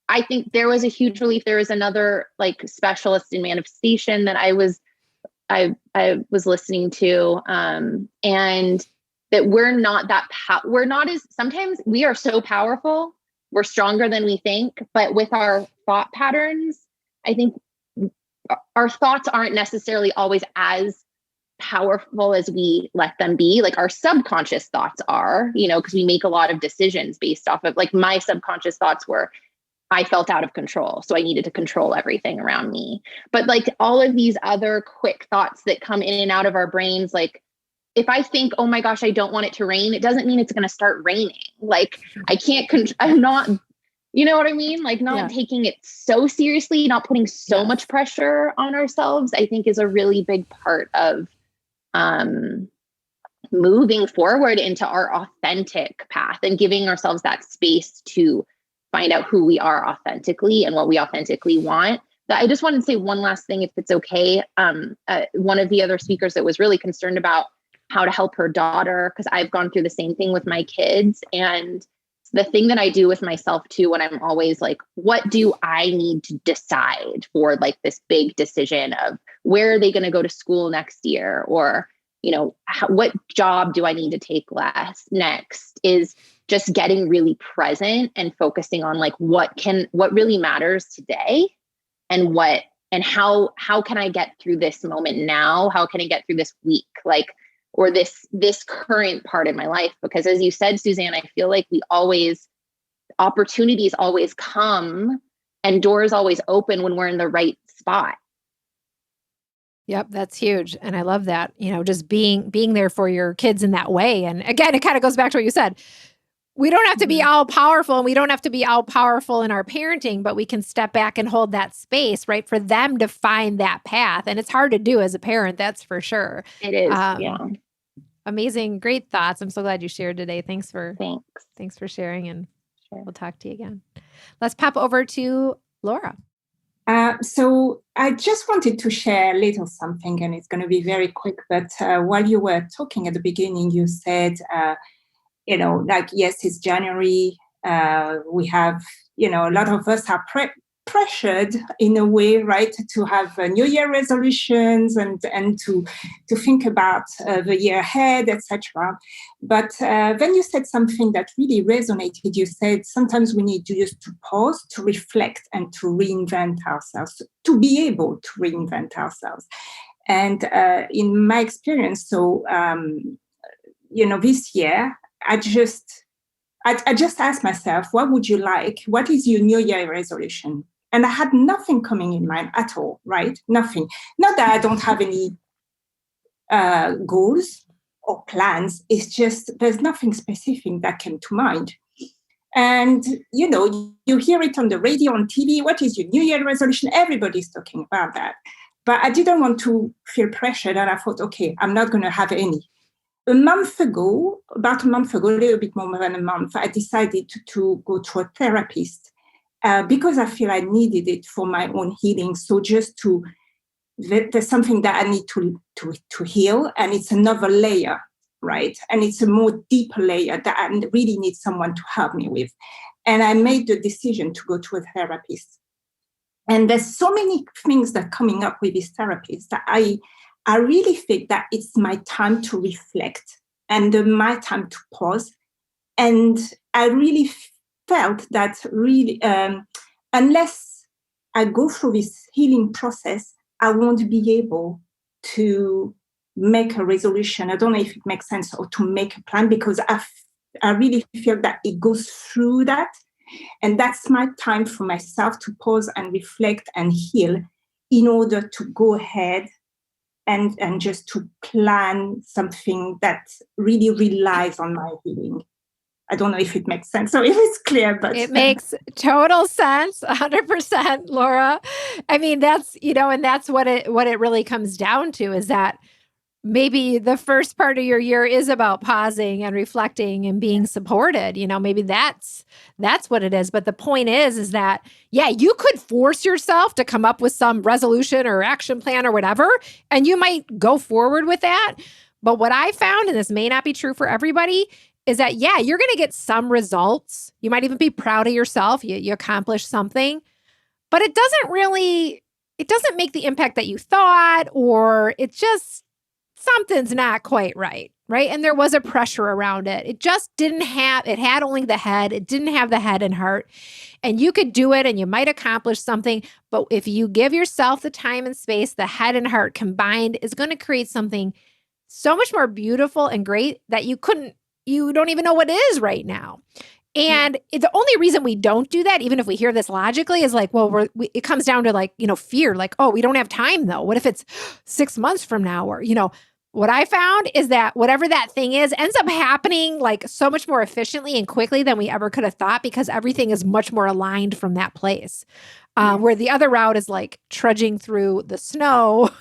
I think there was a huge relief. There was another like specialist in manifestation that I was listening to, and that we're not we're not as, sometimes we are so powerful, we're stronger than we think, but with our thought patterns, I think our thoughts aren't necessarily always as powerful as we let them be. Like our subconscious thoughts are, because we make a lot of decisions based off of, like, my subconscious thoughts were, I felt out of control, so I needed to control everything around me. But like all of these other quick thoughts that come in and out of our brains, like if I think, oh my gosh, I don't want it to rain, it doesn't mean it's going to start raining. Like I can't, I'm not, you know what I mean? Like not taking it so seriously, not putting so much pressure on ourselves, I think is a really big part of moving forward into our authentic path and giving ourselves that space to find out who we are authentically and what we authentically want. But I just wanted to say one last thing, if it's okay. One of the other speakers that was really concerned about how to help her daughter, because I've gone through the same thing with my kids. And the thing that I do with myself too, when I'm always like, what do I need to decide for like this big decision of where are they going to go to school next year? Or, what job do I need to take next, is just getting really present and focusing on like, what really matters today, and how can I get through this moment now? How can I get through this week? Like, or this current part in my life? Because as you said, Suzanne, I feel like opportunities always come and doors always open when we're in the right spot. Yep, that's huge. And I love that, just being there for your kids in that way. And again, it kind of goes back to what you said. We don't have to be all powerful, and we don't have to be all powerful in our parenting, but we can step back and hold that space, right, for them to find that path. And it's hard to do as a parent, that's for sure. It is, yeah. Amazing, great thoughts. I'm so glad you shared today. Thanks for sharing, and we'll talk to you again. Let's pop over to Laura. So I just wanted to share a little something, and it's going to be very quick. But while you were talking at the beginning, you said, like, yes, it's January. We have, a lot of us are pressured in a way, right, to have New Year resolutions and to think about the year ahead, etc. But then you said something that really resonated. You said sometimes we need just to pause, to reflect, and to reinvent ourselves, to be able to reinvent ourselves. And in my experience, so this year, I just asked myself, what would you like? What is your New Year resolution? And I had nothing coming in mind at all, right? Nothing. Not that I don't have any goals or plans. It's just there's nothing specific that came to mind. And, you hear it on the radio, on TV. What is your New Year resolution? Everybody's talking about that. But I didn't want to feel pressured. And I thought, okay, I'm not going to have any. About a month ago, a little bit more than a month, I decided to go to a therapist because I feel I needed it for my own healing. So there's something that I need to heal, and it's another layer, right? And it's a more deeper layer that I really need someone to help me with. And I made the decision to go to a therapist. And there's so many things that are coming up with this therapist that I really think that it's my time to reflect and my time to pause. And I really felt that really, unless I go through this healing process, I won't be able to make a resolution. I don't know if it makes sense, or to make a plan, because I really feel that it goes through that. And that's my time for myself to pause and reflect and heal in order to go ahead and just to plan something that really relies on my healing. I don't know if it makes sense. So if it's clear, but it makes total sense, 100%, Laura. I mean, that's, and that's what it really comes down to, is that maybe the first part of your year is about pausing and reflecting and being supported. Maybe that's what it is. But the point is that, yeah, you could force yourself to come up with some resolution or action plan or whatever, and you might go forward with that. But what I found, and this may not be true for everybody, is that, yeah, you're going to get some results. You might even be proud of yourself. You accomplished something, but it doesn't make the impact that you thought, or it's just something's not quite right. Right. And there was a pressure around it. It had only the head. It didn't have the head and heart. And you could do it and you might accomplish something. But if you give yourself the time and space, the head and heart combined is going to create something so much more beautiful and great that you don't even know what it is right now. And the only reason we don't do that, even if we hear this logically, is like, well, it comes down to like, fear, like, oh, we don't have time though. What if it's 6 months from now? Or, what I found is that whatever that thing is ends up happening like so much more efficiently and quickly than we ever could have thought, because everything is much more aligned from that place. Where the other route is like trudging through the snow,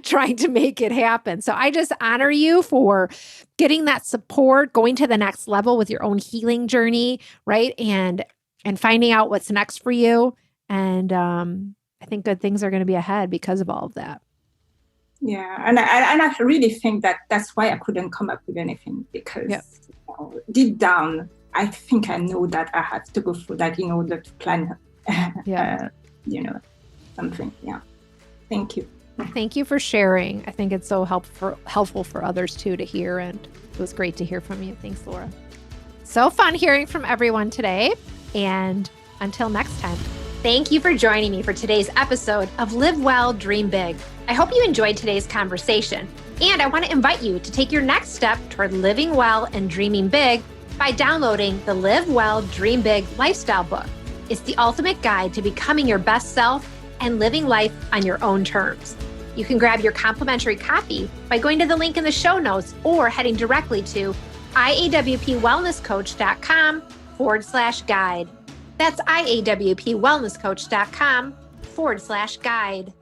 trying to make it happen. So I just honor you for getting that support, going to the next level with your own healing journey, right? And finding out what's next for you. And I think good things are going to be ahead because of all of that. Yeah, and I really think that's why I couldn't come up with anything, because deep down, I think I know that I have to go through that in order to plan, something. Yeah. Thank you. Thank you for sharing. I think it's so helpful for others too to hear, and it was great to hear from you. Thanks, Laura. So fun hearing from everyone today, and until next time. Thank you for joining me for today's episode of Live Well, Dream Big. I hope you enjoyed today's conversation, and I want to invite you to take your next step toward living well and dreaming big by downloading the Live Well, Dream Big lifestyle book. It's the ultimate guide to becoming your best self and living life on your own terms. You can grab your complimentary copy by going to the link in the show notes or heading directly to iawpwellnesscoach.com/guide. That's iawpwellnesscoach.com/guide.